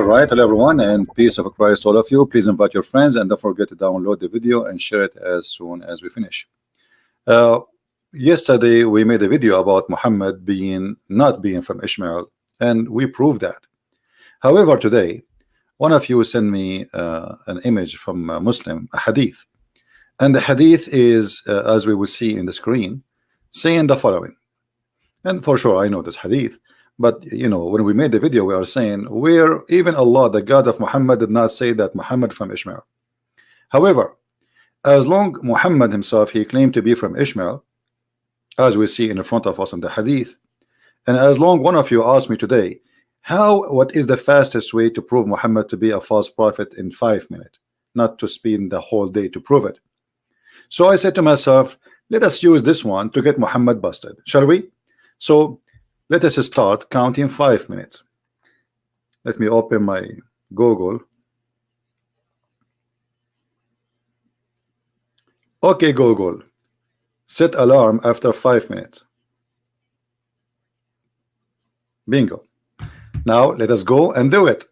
right, hello everyone, and peace of Christ to all of you. Please invite your friends and don't forget to download the video and share it as soon as we finish. Yesterday we made a video about Muhammad not being from Ishmael, and we proved that. However, today one of you sent me an image from a Muslim, a hadith, and the hadith is as we will see in the screen, saying the following. And for sure I know this hadith, but you know, when we made the video we are saying where even Allah, the God of Muhammad, did not say that Muhammad from Ishmael. However, as long Muhammad himself, he claimed to be from Ishmael, as we see in front of us in the hadith, and as long one of you asked me today, what is the fastest way to prove Muhammad to be a false prophet in 5 minutes, not to spend the whole day to prove it. So I said to myself, let us use this one to get Muhammad busted, shall we? So let us start counting 5 minutes. Let me open my Google. Okay, Google, set alarm after 5 minutes. Bingo. Now let us go and do it.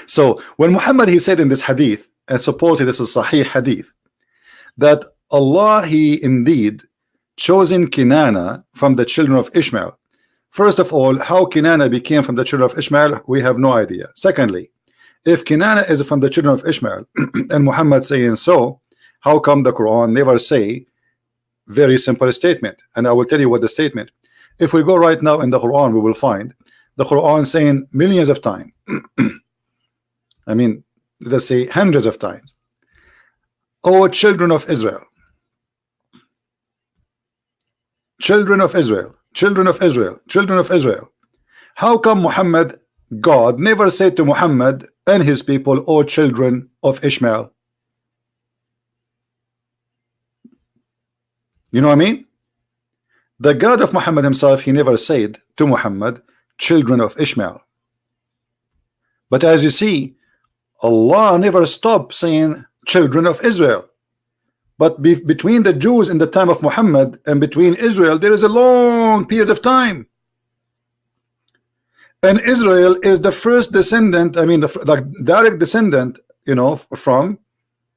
So when Muhammad, he said in this hadith, and supposedly this is Sahih hadith, that Allah, he indeed chosen Kinana from the children of Ishmael. First of all, how Kinana became from the children of Ishmael, we have no idea. Secondly, if Kinana is from the children of Ishmael and Muhammad saying so, how come the Quran never say very simple statement? And I will tell you what the statement. If we go right now in the Quran, we will find the Quran saying millions of times. I mean, let's say hundreds of times. O children of Israel, children of Israel, children of Israel, children of Israel. How come Muhammad, God, never said to Muhammad and his people, O children of Ishmael? You know what I mean? The God of Muhammad himself, he never said to Muhammad, children of Ishmael. But as you see, Allah never stopped saying children of Israel. But between the Jews in the time of Muhammad and between Israel, there is a long period of time. And Israel is the first descendant, I mean the direct descendant, you know, from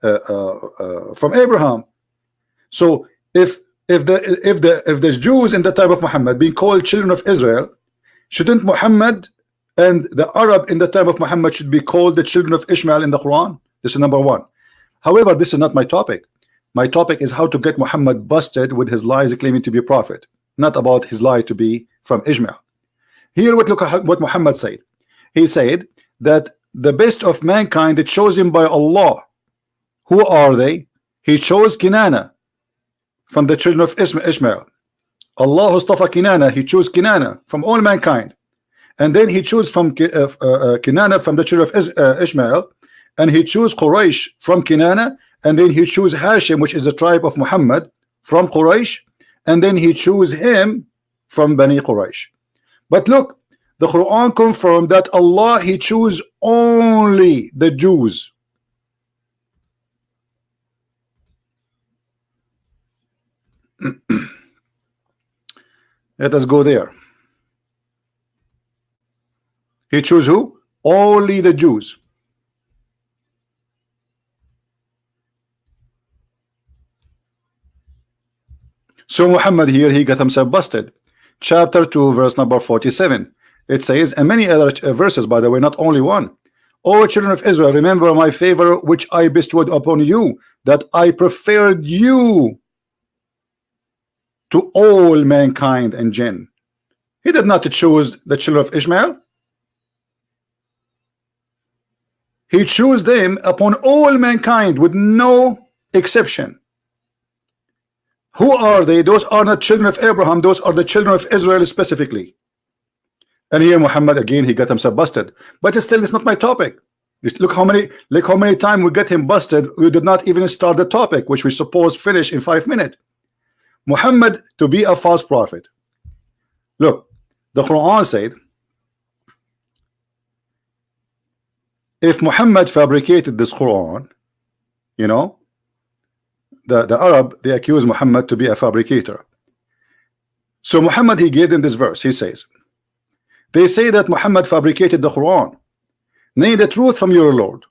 Abraham. So if the Jews in the time of Muhammad being called children of Israel, shouldn't Muhammad and the Arab in the time of Muhammad should be called the children of Ishmael in the Quran? This is number one. However, this is not my topic. My topic is how to get Muhammad busted with his lies claiming to be a prophet, not about his lie to be from Ishmael. Here, look at what Muhammad said. He said that the best of mankind is chosen by Allah. Who are they? He chose Kinana from the children of Ishmael. Allah Mustafa Kinana, he chose Kinana from all mankind, and then he chose from Kinana from the children of Ishmael, and he chose Quraysh from Kinana, and then he chose Hashim, which is the tribe of Muhammad, from Quraysh, and then he chose him from Bani Quraysh. But look, the Quran confirmed that Allah, he chose only the Jews. Let us go there. He chose who? Only the Jews. So Muhammad here, he got himself busted. Chapter 2, verse number 47. It says, and many other verses, by the way, not only one. O children of Israel, remember my favor which I bestowed upon you, that I preferred you to all mankind and jinn. He did not choose the children of Ishmael. He chose them upon all mankind with no exception. Who are they? Those are not children of Abraham, those are the children of Israel specifically. And here Muhammad again, he got himself busted. But still, it's not my topic. Look how many times we get him busted. We did not even start the topic, which we suppose finish in 5 minutes. Muhammad to be a false prophet. Look, the Quran said, if Muhammad fabricated this Quran, you know, the Arab, they accuse Muhammad to be a fabricator. So Muhammad, he gave them this verse. He says, they say that Muhammad fabricated the Quran. nay the truth from your Lord,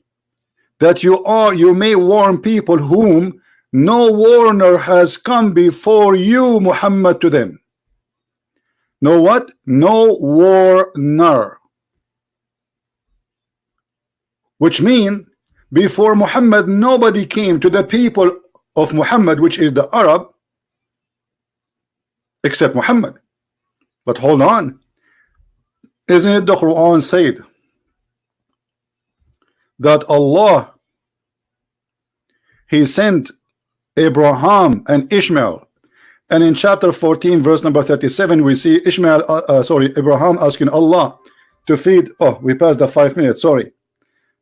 that you may warn people whom no warner has come before you, Muhammad, to them. No what? No warner. Which mean before Muhammad nobody came to the people of Muhammad, which is the Arab, except Muhammad. But hold on, isn't it the Quran said that Allah, He sent Abraham and Ishmael, and in chapter 14 verse number 37 we see Abraham asking Allah to feed. Oh, we passed the 5 minutes, sorry,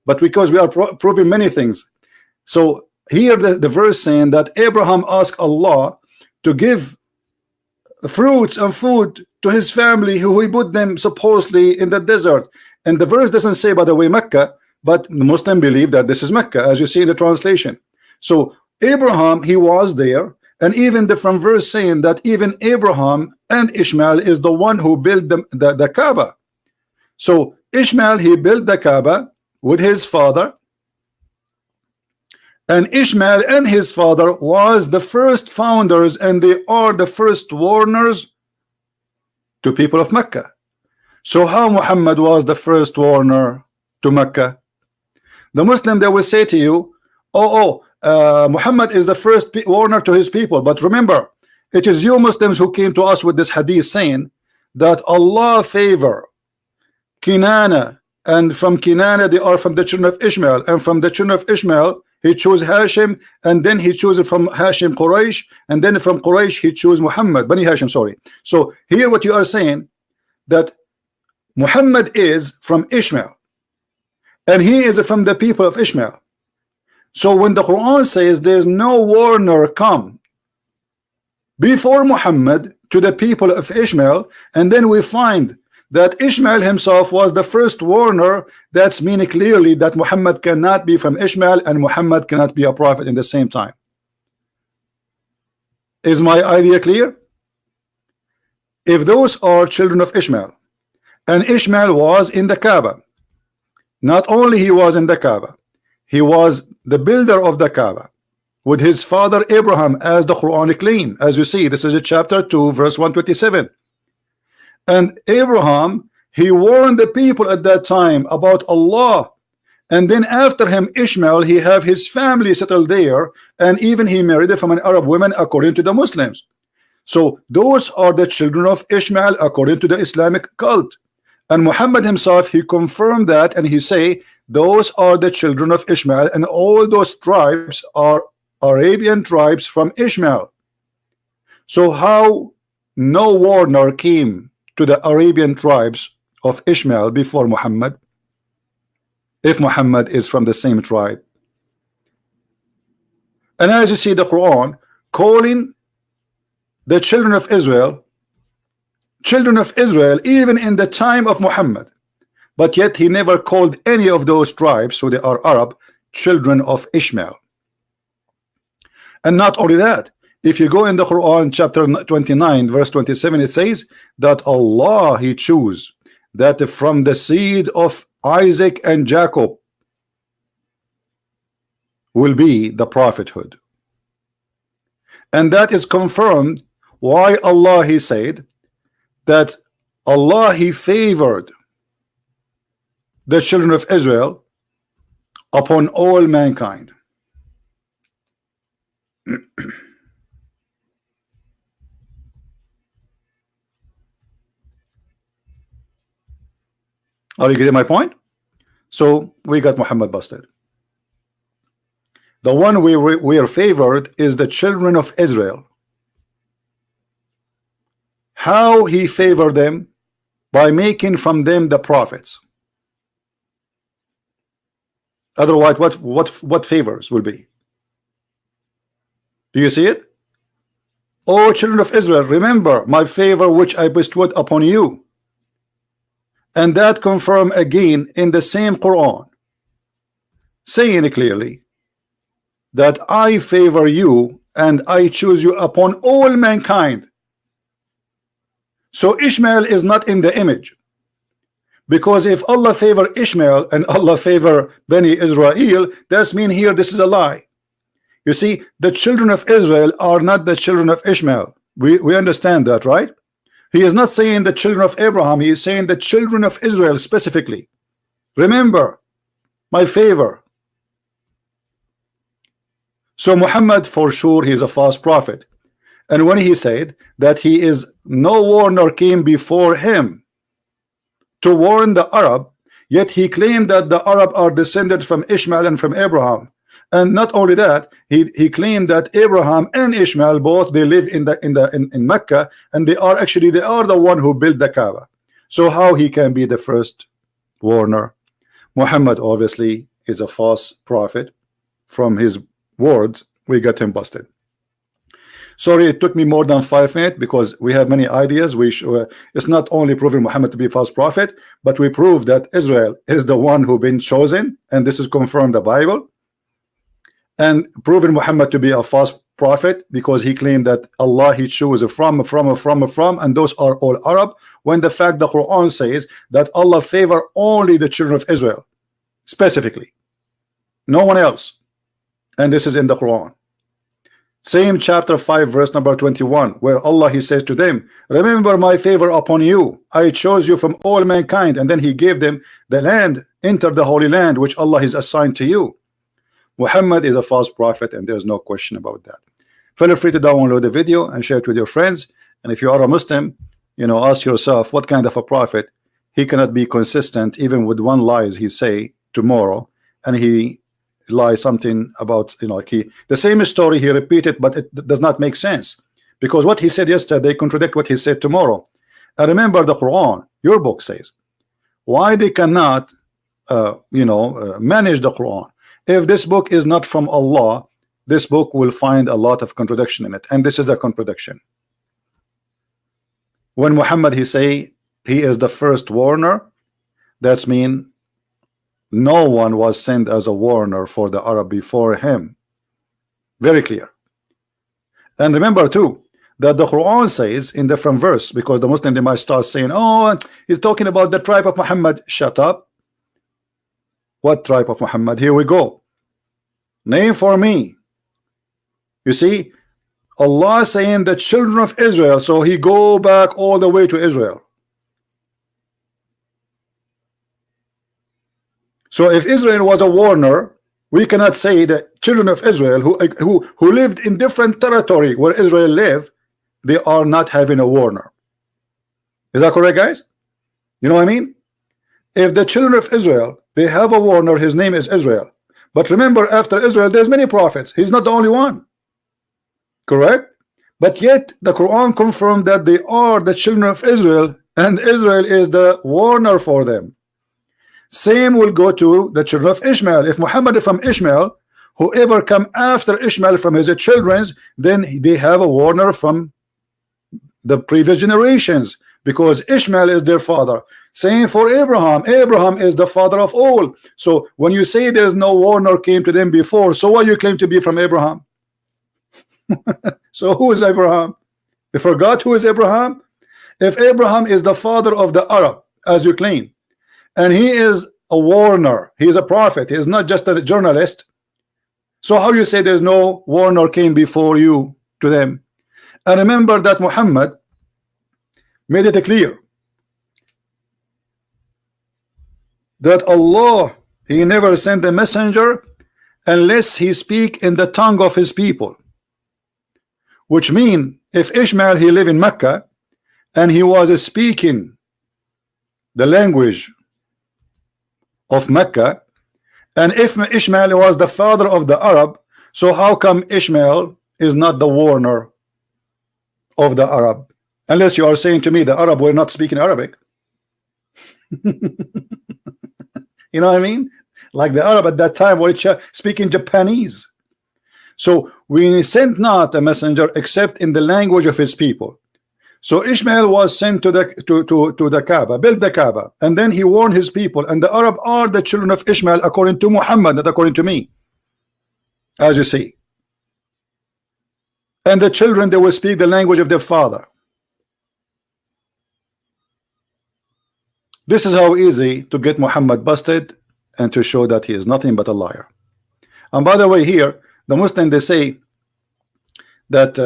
but because we are proving many things. So here the verse saying that Abraham asked Allah to give fruits and food to his family, who he put them supposedly in the desert. And the verse doesn't say, by the way, Mecca, but the Muslim believe that this is Mecca, as you see in the translation. So Abraham, he was there, and even from verse saying that even Abraham and Ishmael is the one who built the Kaaba. So Ishmael, he built the Kaaba with his father, and Ishmael and his father was the first founders, and they are the first warners to people of Mecca. So how Muhammad was the first warner to Mecca? The Muslim, they will say to you, Muhammad is the first warner to his people. But remember, it is you Muslims who came to us with this hadith saying that Allah favor Kinana, and from Kinana they are from the children of Ishmael, and from the children of Ishmael he chose Hashim, and then he chose from Hashim Quraysh, and then from Quraysh he chose Muhammad, Bani Hashim, sorry. So here what you are saying, that Muhammad is from Ishmael, and he is from the people of Ishmael. So when the Quran says there's no warner come before Muhammad to the people of Ishmael, and then we find that Ishmael himself was the first warner, that's meaning clearly that Muhammad cannot be from Ishmael and Muhammad cannot be a prophet in the same time. Is my idea clear? If those are children of Ishmael, and Ishmael was in the Kaaba, not only he was in the Kaaba, he was the builder of the Kaaba with his father Abraham, as the Quran claims. As you see, this is chapter 2 verse 127. And Abraham, he warned the people at that time about Allah, and then after him Ishmael, he have his family settled there, and even he married from an Arab woman according to the Muslims. So those are the children of Ishmael according to the Islamic cult. And Muhammad himself, he confirmed that, and he say those are the children of Ishmael, and all those tribes are Arabian tribes from Ishmael. So how no warner came to the Arabian tribes of Ishmael before Muhammad, if Muhammad is from the same tribe? And as you see the Quran calling the children of Israel even in the time of Muhammad, but yet he never called any of those tribes, so they are Arab, children of Ishmael. And not only that, if you go in the Quran chapter 29 verse 27, it says that Allah, he chose that from the seed of Isaac and Jacob will be the prophethood. And that is confirmed why Allah, he said that Allah, he favored the children of Israel upon all mankind. Are you getting my point? So we got Muhammad busted. The one we are favored is the children of Israel. How he favored them? By making from them the prophets. Otherwise, what favors will be? Do you see it? O children of Israel, remember my favor which I bestowed upon you. And that confirmed again in the same Quran, saying clearly that I favor you and I choose you upon all mankind. So Ishmael is not in the image, Because if Allah favor Ishmael and Allah favor Bani Israel, that's mean here this is a lie. You see, the children of Israel are not the children of Ishmael. We understand that, right? He is not saying the children of Abraham, he is saying the children of Israel specifically. Remember my favor. So Muhammad, for sure, he is a false prophet. And when he said that he is no warner came before him to warn the Arab, yet he claimed that the Arab are descended from Ishmael and from Abraham. And not only that, he claimed that Abraham and Ishmael both they live in Mecca, and they are the one who built the Kaaba. So how he can be the first warner? Muhammad obviously is a false prophet. From his words, we got him busted. Sorry, it took me more than 5 minutes because we have many ideas. It's not only proving Muhammad to be a false prophet, but we prove that Israel is the one who been chosen, and this is confirmed the Bible, and proving Muhammad to be a false prophet because he claimed that Allah he chose from, and those are all Arab, when the fact the Quran says that Allah favor only the children of Israel specifically, no one else, and this is in the Quran. Same chapter 5 verse number 21, where Allah he says to them, remember my favor upon you, I chose you from all mankind, and then he gave them the land, enter the holy land which Allah has assigned to you. Muhammad is a false prophet, and there's no question about that. Feel free to download the video and share it with your friends. And if you are a Muslim, you know, ask yourself what kind of a prophet. He cannot be consistent even with one lies he say tomorrow, and he lie something about, you know, the same story he repeated, but it does not make sense because what he said yesterday contradict what he said tomorrow. And remember the Quran, your book says, why they cannot manage the Quran. If this book is not from Allah, this book will find a lot of contradiction in it, and this is a contradiction. When Muhammad he say he is the first warner, that's mean no one was sent as a warner for the Arab before him. Very clear. And remember too that the Quran says in different verse, because the Muslim they might start saying, oh, he's talking about the tribe of Muhammad. Shut up. What tribe of Muhammad? Here we go. Name for me. You see, Allah saying the children of Israel, so he go back all the way to Israel. So if Israel was a warner, we cannot say that children of Israel who lived in different territory where Israel lived, they are not having a warner. Is that correct, guys? You know what I mean? If the children of Israel, they have a warner, his name is Israel. But remember, after Israel, there's many prophets. He's not the only one. Correct? But yet the Quran confirmed that they are the children of Israel, and Israel is the warner for them. Same will go to the children of Ishmael. If Muhammad is from Ishmael, whoever come after Ishmael from his children, then they have a warner from the previous generations, because Ishmael is their father. Same for Abraham. Abraham is the father of all. So when you say there is no warner came to them before, so what you claim to be from Abraham? So who is Abraham? You forgot who is Abraham? If Abraham is the father of the Arab, as you claim, and he is a warner, he is a prophet, he is not just a journalist, so how you say there's no warner came before you to them? And remember that Muhammad made it clear that Allah he never sent a messenger unless he speak in the tongue of his people, which mean if Ishmael he live in Mecca and he was speaking the language of Mecca, and if Ishmael was the father of the Arab, so how come Ishmael is not the warner of the Arab? Unless you are saying to me the Arab were not speaking Arabic. You know what I mean? Like the Arab at that time were speaking Japanese. So we sent not a messenger except in the language of his people. So Ishmael was sent to the Kaaba, built the Kaaba, and then he warned his people, and the Arab are the children of Ishmael according to Muhammad, not according to me, as you see. And the children, they will speak the language of their father. This is how easy to get Muhammad busted and to show that he is nothing but a liar. And by the way, here the Muslim, they say that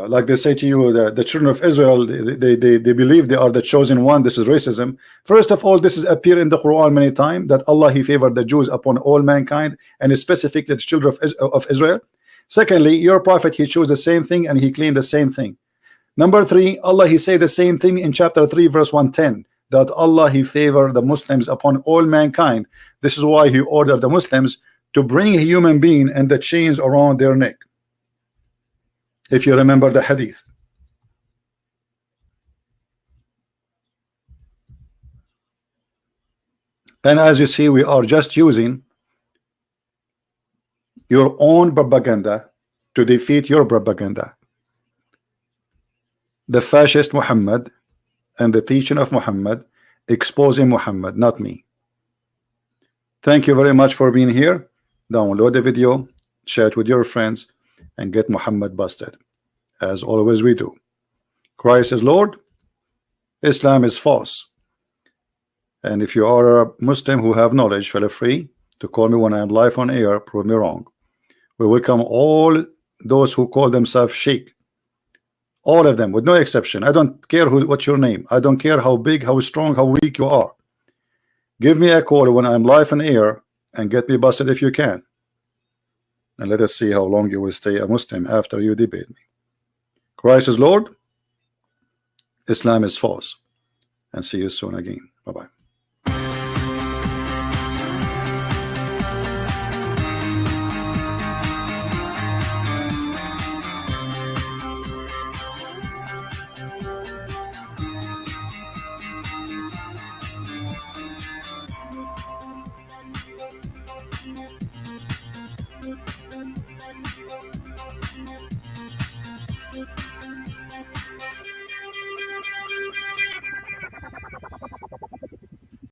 like they say to you, the children of Israel, they believe they are the chosen one. This is racism. First of all, this is appear in the Quran many times, that Allah, he favored the Jews upon all mankind, and specifically the children of Israel. Secondly, your prophet, he chose the same thing and he claimed the same thing. Number three, Allah, he said the same thing in chapter 3 verse 110, that Allah, he favored the Muslims upon all mankind. This is why he ordered the Muslims to bring a human being and the chains around their neck, if you remember the hadith. And as you see, we are just using your own propaganda to defeat your propaganda. The fascist Muhammad and the teaching of Muhammad, exposing Muhammad, not me. Thank you very much for being here. Download the video, share it with your friends, and get Muhammad busted. As always we do. Christ is Lord, Islam is false. And if you are a Muslim who have knowledge, feel free to call me when I am live on air, prove me wrong. We welcome all those who call themselves sheikh, all of them with no exception. I don't care what's your name. I don't care how big, how strong, how weak you are. Give me a call when I'm live on air and get me busted if you can. And let us see how long you will stay a Muslim after you debate me. Christ is Lord, Islam is false. And see you soon again.